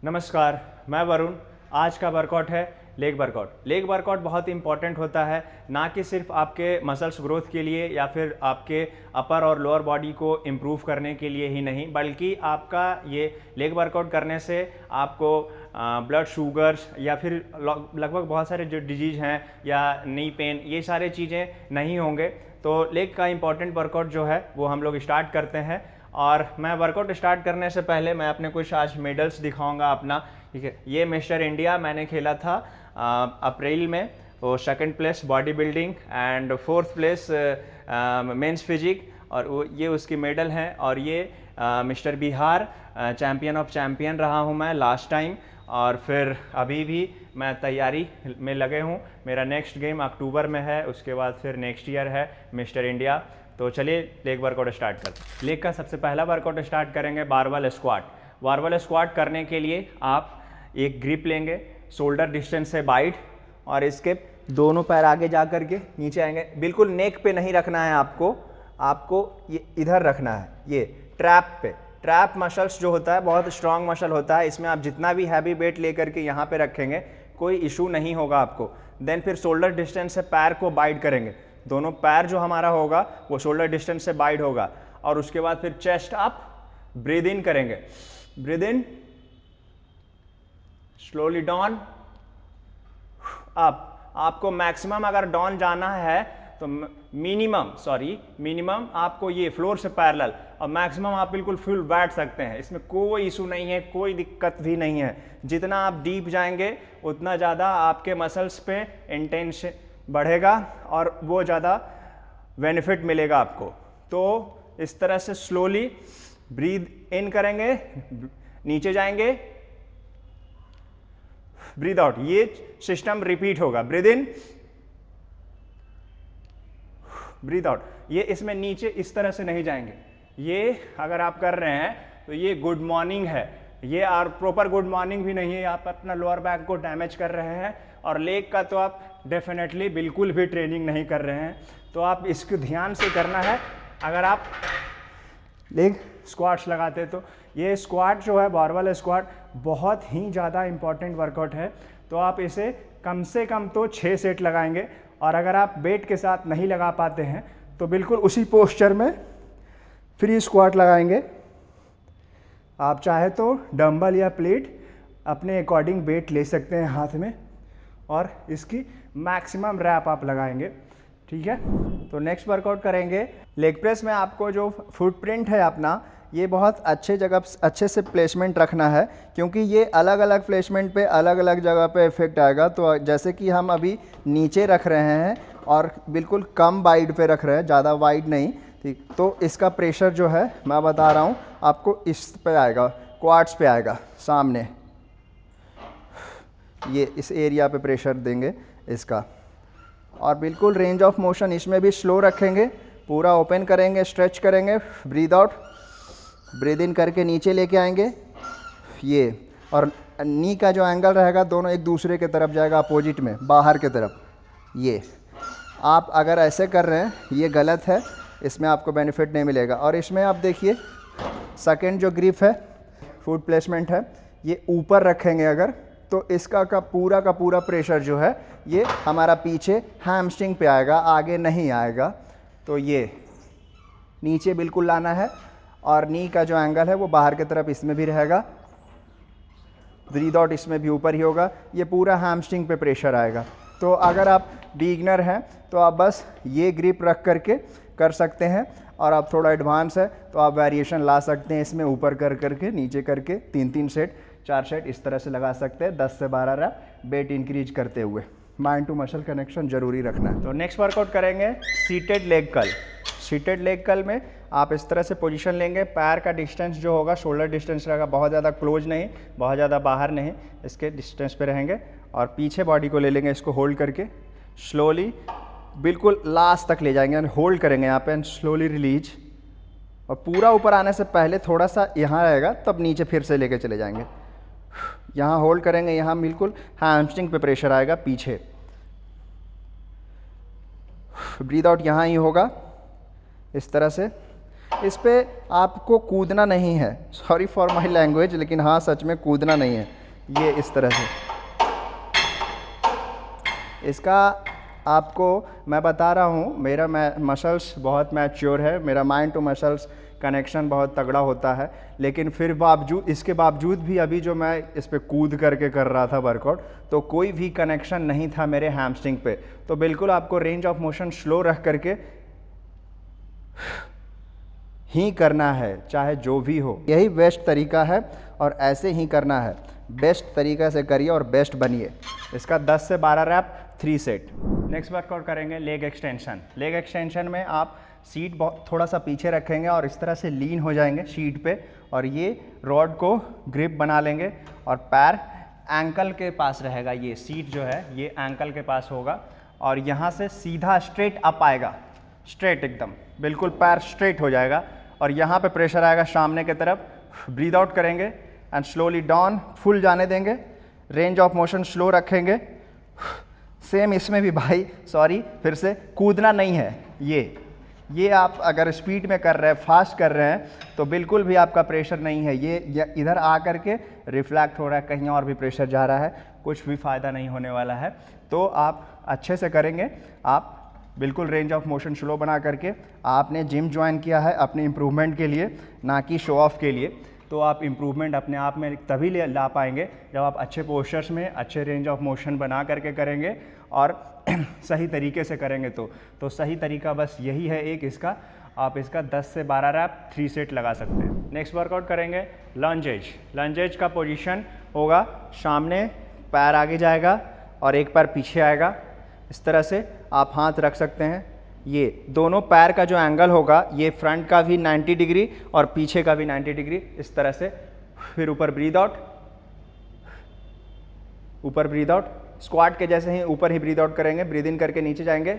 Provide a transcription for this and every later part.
नमस्कार, मैं वरुण। आज का वर्कआउट है लेग वर्कआउट। लेग वर्कआउट बहुत ही इंपॉर्टेंट होता है, ना कि सिर्फ आपके मसल्स ग्रोथ के लिए या फिर आपके अपर और लोअर बॉडी को इम्प्रूव करने के लिए ही नहीं, बल्कि आपका ये लेग वर्कआउट करने से आपको ब्लड शुगर्स या फिर लगभग बहुत सारे जो डिजीज़ हैं या नी पेन, ये सारे चीज़ें नहीं होंगे। तो लेग का इंपॉर्टेंट वर्कआउट जो है वो हम लोग स्टार्ट करते हैं। और मैं वर्कआउट स्टार्ट करने से पहले मैं अपने कुछ आज मेडल्स दिखाऊंगा अपना। ठीक है, ये मिस्टर इंडिया मैंने खेला था अप्रैल में, वो second place bodybuilding and fourth place mens physique, और वो ये उसकी मेडल हैं। और ये mister Bihar champion of champion रहा हूँ मैं लास्ट टाइम। और फिर अभी भी मैं तैयारी में लगे हूँ। मेरा नेक्स्ट गेम अक्टूबर में है, उसके बाद फिर नेक्स्ट ईयर है मिस्टर इंडिया। तो चलिए लेग वर्कआउट स्टार्ट करते हैं। लेग का सबसे पहला वर्कआउट स्टार्ट करेंगे बारबल स्क्वाट। बारबल स्क्वाट करने के लिए आप एक ग्रिप लेंगे शोल्डर डिस्टेंस से वाइड, और इसके दोनों पैर आगे जा कर के नीचे आएंगे। बिल्कुल नेक पे नहीं रखना है आपको ये इधर रखना है, ये ट्रैप पे। ट्रैप मसल्स जो होता है बहुत स्ट्रांग मसल होता है, इसमें आप जितना भी हैवी वेट लेकर के यहाँ पे रखेंगे कोई इशू नहीं होगा आपको। देन फिर शोल्डर डिस्टेंस से पैर को वाइड करेंगे, दोनों पैर जो हमारा होगा वो शोल्डर डिस्टेंस से वाइड होगा। और उसके बाद फिर चेस्ट अप, ब्रीद इन करेंगे, breathe in, slowly down, up. आपको मैक्सिमम अगर डाउन जाना है तो मिनिमम आपको ये फ्लोर से पैरेलल, और मैक्सिमम आप बिल्कुल फुल बैठ सकते हैं। इसमें कोई इशू नहीं है, कोई दिक्कत भी नहीं है। जितना आप डीप जाएंगे उतना ज़्यादा आपके मसल्स पे इंटेंशन बढ़ेगा और वो ज़्यादा बेनिफिट मिलेगा आपको। तो इस तरह से स्लोली ब्रीद इन करेंगे, नीचे जाएंगे, ब्रीद आउट। ये सिस्टम रिपीट होगा, ब्रीद इन, ब्रीद आउट। ये इसमें नीचे इस तरह से नहीं जाएंगे। ये अगर आप कर रहे हैं तो ये गुड मॉर्निंग है, ये और प्रॉपर गुड मॉर्निंग भी नहीं है, आप अपना लोअर बैक को डैमेज कर रहे हैं। और लेग का तो आप डेफिनेटली बिल्कुल भी ट्रेनिंग नहीं कर रहे हैं, तो आप इसको ध्यान से करना है। अगर आप लेग स्क्वाट्स लगाते तो ये स्क्वाट जो है बारबल स्क्वाट बहुत ही ज़्यादा इंपॉर्टेंट वर्कआउट है। तो आप इसे कम से कम तो 6 सेट लगाएंगे। और अगर आप वेट के साथ नहीं लगा पाते हैं तो बिल्कुल उसी पोस्चर में फ्री स्क्वाट लगाएंगे। आप चाहे तो डंबल या प्लेट अपने अकॉर्डिंग वेट ले सकते हैं हाथ में, और इसकी मैक्सिमम रैप आप लगाएंगे। ठीक है, तो नेक्स्ट वर्कआउट करेंगे लेग प्रेस में। आपको जो फुटप्रिंट है अपना, ये बहुत अच्छे से प्लेसमेंट रखना है, क्योंकि ये अलग अलग प्लेसमेंट पे अलग अलग जगह पे इफेक्ट आएगा। तो जैसे कि हम अभी नीचे रख रहे हैं और बिल्कुल कम वाइड पे रख रहे हैं, ज़्यादा वाइड नहीं। ठीक, तो इसका प्रेशर जो है मैं बता रहा हूँ आपको, इस पे आएगा, क्वाड्स पे आएगा सामने, ये इस एरिया पे प्रेशर देंगे इसका। और बिल्कुल रेंज ऑफ मोशन इसमें भी स्लो रखेंगे, पूरा ओपन करेंगे, स्ट्रेच करेंगे, ब्रीद आउट, ब्रीद इन करके नीचे लेके आएंगे ये। और नी का जो एंगल रहेगा दोनों एक दूसरे के तरफ जाएगा, अपोजिट में, बाहर के तरफ। ये आप अगर ऐसे कर रहे हैं ये गलत है, इसमें आपको बेनिफिट नहीं मिलेगा। और इसमें आप देखिए सेकंड जो ग्रिप है, फुट प्लेसमेंट है, ये ऊपर रखेंगे अगर, तो इसका का पूरा प्रेशर जो है ये हमारा पीछे हैमस्ट्रिंग पे आएगा, आगे नहीं आएगा। तो ये नीचे बिल्कुल लाना है। और नी का जो एंगल है वो बाहर की तरफ इसमें भी रहेगा, ब्रीद आउट इसमें भी ऊपर ही होगा, ये पूरा हैमस्ट्रिंग पे प्रेशर आएगा। तो अगर आप बिगिनर हैं तो आप बस ये ग्रिप रख करके कर सकते हैं, और आप थोड़ा एडवांस है तो आप वेरिएशन ला सकते हैं इसमें, ऊपर कर करके नीचे करके 3-3 सेट 4 सेट इस तरह से लगा सकते हैं, 10 से 12 रैप वेट इंक्रीज करते हुए। माइंड टू मसल कनेक्शन जरूरी रखना है। तो नेक्स्ट वर्कआउट करेंगे seated leg curl. Seated leg curl में आप इस तरह से पोजीशन लेंगे, पैर का डिस्टेंस जो होगा शोल्डर डिस्टेंस रहेगा, बहुत ज़्यादा क्लोज नहीं, बहुत ज़्यादा बाहर नहीं, इसके डिस्टेंस पे रहेंगे। और पीछे बॉडी को ले लेंगे, इसको होल्ड करके स्लोली बिल्कुल लास्ट तक ले जाएंगे, होल्ड करेंगे यहाँ पे, स्लोली रिलीज। और पूरा ऊपर आने से पहले थोड़ा सा यहाँ रहेगा, तब नीचे फिर से लेके चले जाएंगे। यहाँ होल्ड करेंगे, यहाँ बिल्कुल हैमस्ट्रिंग पे प्रेशर आएगा पीछे। ब्रीद आउट यहाँ ही होगा इस तरह से। इस पे आपको कूदना नहीं है, सॉरी फॉर माय लैंग्वेज, लेकिन हाँ सच में कूदना नहीं है। ये इस तरह से इसका आपको मैं बता रहा हूँ, मेरा मसल्स बहुत मैच्योर है, मेरा माइंड टू मसल्स कनेक्शन बहुत तगड़ा होता है, लेकिन फिर इसके बावजूद भी अभी जो मैं इस पे कूद करके कर रहा था वर्कआउट, तो कोई भी कनेक्शन नहीं था मेरे हैमस्ट्रिंग पे। तो बिल्कुल आपको रेंज ऑफ मोशन स्लो रख करके ही करना है, चाहे जो भी हो। यही बेस्ट तरीका है और ऐसे ही करना है, बेस्ट तरीका से करिए और बेस्ट बनिए। इसका 10 से 12 रैप 3 सेट। नेक्स्ट वर्कआउट करेंगे लेग एक्सटेंशन। लेग एक्सटेंशन में आप सीट थोड़ा सा पीछे रखेंगे और इस तरह से लीन हो जाएंगे शीट पे, और ये रॉड को ग्रिप बना लेंगे और पैर एंकल के पास रहेगा। ये सीट जो है ये एंकल के पास होगा और यहाँ से सीधा स्ट्रेट अप आएगा, स्ट्रेट एकदम बिल्कुल पैर स्ट्रेट हो जाएगा और यहाँ पे प्रेशर आएगा सामने की तरफ। ब्रीद आउट करेंगे एंड स्लोली डाउन, फुल जाने देंगे, रेंज ऑफ मोशन स्लो रखेंगे। सेम इसमें भी भाई सॉरी, फिर से कूदना नहीं है। ये आप अगर स्पीड में कर रहे हैं, फास्ट कर रहे हैं, तो बिल्कुल भी आपका प्रेशर नहीं है। ये इधर आ करके रिफ्लेक्ट हो रहा है, कहीं और भी प्रेशर जा रहा है, कुछ भी फ़ायदा नहीं होने वाला है। तो आप अच्छे से करेंगे, आप बिल्कुल रेंज ऑफ मोशन स्लो बना करके। आपने जिम ज्वाइन किया है अपने इम्प्रूवमेंट के लिए, ना कि शो ऑफ के लिए, तो आप इम्प्रूवमेंट अपने आप में तभी ला पाएंगे जब आप अच्छे पोस्चर्स में अच्छे रेंज ऑफ मोशन बना करके करेंगे और सही तरीके से करेंगे। तो सही तरीका बस यही है एक इसका, आप इसका 10 से 12 रैप 3 सेट लगा सकते हैं। नेक्स्ट वर्कआउट करेंगे लंजेज। लंजेज का पोजीशन होगा सामने, पैर आगे जाएगा और एक पैर पीछे आएगा। इस तरह से आप हाथ रख सकते हैं। ये दोनों पैर का जो एंगल होगा, ये फ्रंट का भी 90 डिग्री और पीछे का भी 90 डिग्री, इस तरह से। फिर ऊपर ब्रीद आउट, ऊपर ब्रीद आउट, स्क्वाट के जैसे ही ऊपर ही ब्रीद आउट करेंगे, ब्रीद इन करके नीचे जाएंगे,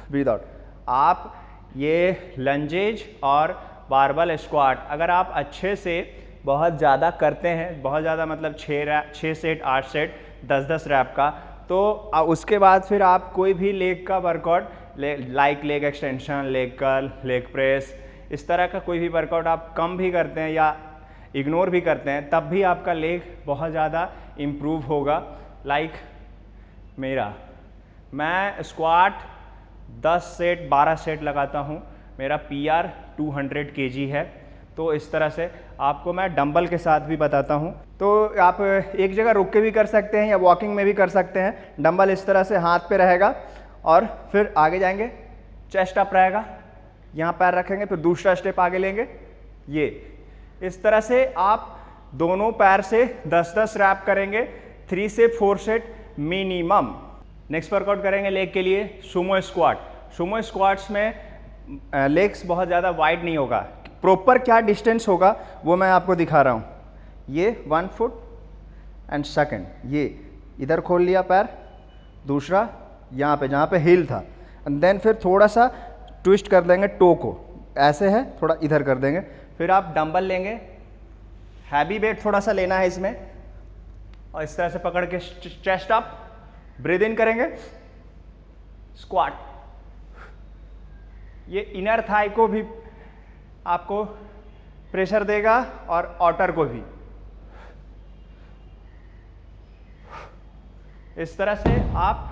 ब्रीद आउट। आप ये लंजेज और बारबल स्क्वाट अगर आप अच्छे से बहुत ज़्यादा करते हैं, बहुत ज़्यादा मतलब 6 सेट 8 सेट 10-10 रैप का, तो उसके बाद फिर आप कोई भी लेग का workout like leg extension, leg curl, leg press, इस तरह का कोई भी वर्कआउट आप कम भी करते हैं या इग्नोर भी करते हैं, तब भी आपका लेग बहुत ज़्यादा इम्प्रूव होगा। लाइक मैं स्क्वाट 10 सेट 12 सेट लगाता हूँ, मेरा PR 200 kg है। तो इस तरह से आपको मैं डंबल के साथ भी बताता हूँ। तो आप एक जगह रुक के भी कर सकते हैं या वॉकिंग में भी कर सकते हैं। डंबल इस तरह से हाथ पे रहेगा और फिर आगे जाएंगे, चेस्ट अप रहेगा, यहाँ पैर रखेंगे, फिर दूसरा स्टेप आगे लेंगे। ये इस तरह से आप दोनों पैर से 10-10 रैप करेंगे, 3 से 4 सेट मिनिमम। नेक्स्ट वर्कआउट करेंगे लेग के लिए सुमो स्क्वाट। सुमो स्क्वाट्स में लेग्स बहुत ज़्यादा वाइड नहीं होगा, प्रॉपर क्या डिस्टेंस होगा वो मैं आपको दिखा रहा हूँ। ये 1 फुट एंड सेकंड, ये इधर खोल लिया पैर, दूसरा यहाँ पे जहाँ पे हील था, एंड देन फिर थोड़ा सा ट्विस्ट कर देंगे टो को, ऐसे है थोड़ा इधर कर देंगे। फिर आप डंबल लेंगे, हैवी वेट थोड़ा सा लेना है इसमें, और इस तरह से पकड़ के चेस्ट अप, ब्रीद इन करेंगे, स्क्वाट। ये इनर थाई को भी आपको प्रेशर देगा और आउटर को भी। इस तरह से आप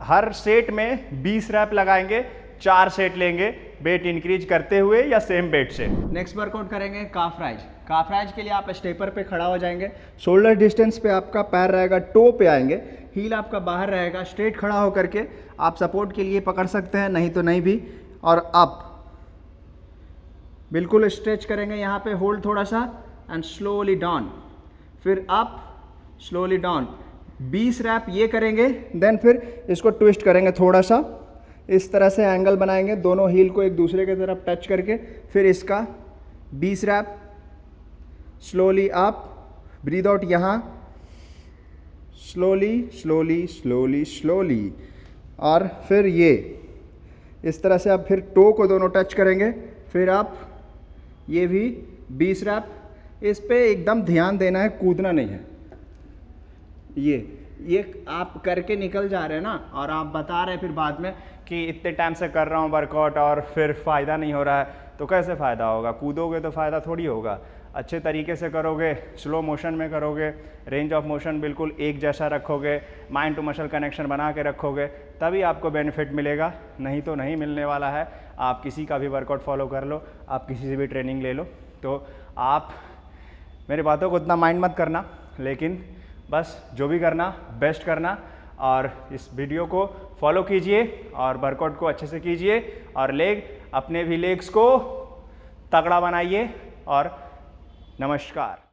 हर सेट में 20 रैप लगाएंगे, 4 सेट लेंगे, वेट इंक्रीज करते हुए या सेम वेट से। नेक्स्ट वर्कआउट करेंगे काफ राइज। काफ राइज के लिए आप स्टेपर पे खड़ा हो जाएंगे, शोल्डर डिस्टेंस पे आपका पैर रहेगा, टो पे आएंगे, हील आपका बाहर रहेगा, स्ट्रेट खड़ा होकर के आप सपोर्ट के लिए पकड़ सकते हैं, नहीं तो नहीं भी। और अप बिल्कुल स्ट्रेच करेंगे, यहाँ पे होल्ड थोड़ा सा एंड स्लोली डाउन, फिर अप स्लोली डाउन। 20 रैप ये करेंगे, देन फिर इसको ट्विस्ट करेंगे थोड़ा सा, इस तरह से एंगल बनाएंगे दोनों हील को एक दूसरे की तरफ टच करके। फिर इसका 20 rep, slowly up, breathe out यहाँ, स्लोली स्लोली स्लोली स्लोली। और फिर ये इस तरह से आप फिर टो को दोनों टच करेंगे, फिर आप ये भी 20 रैप। इस पे एकदम ध्यान देना है, कूदना नहीं है। ये आप करके निकल जा रहे हैं ना, और आप बता रहे हैं फिर बाद में कि इतने टाइम से कर रहा हूँ वर्कआउट और फिर फ़ायदा नहीं हो रहा है, तो कैसे फ़ायदा होगा? कूदोगे तो फ़ायदा थोड़ी होगा। अच्छे तरीके से करोगे, स्लो मोशन में करोगे, रेंज ऑफ मोशन बिल्कुल एक जैसा रखोगे, माइंड टू मसल कनेक्शन बना के रखोगे, तभी आपको बेनिफिट मिलेगा, नहीं तो नहीं मिलने वाला है। आप किसी का भी वर्कआउट फॉलो कर लो, आप किसी से भी ट्रेनिंग ले लो, तो आप मेरी बातों को उतना माइंड मत करना, लेकिन बस जो भी करना बेस्ट करना, और इस वीडियो को फॉलो कीजिए और वर्कआउट को अच्छे से कीजिए, और अपने भी लेग्स को तगड़ा बनाइए। और नमस्कार।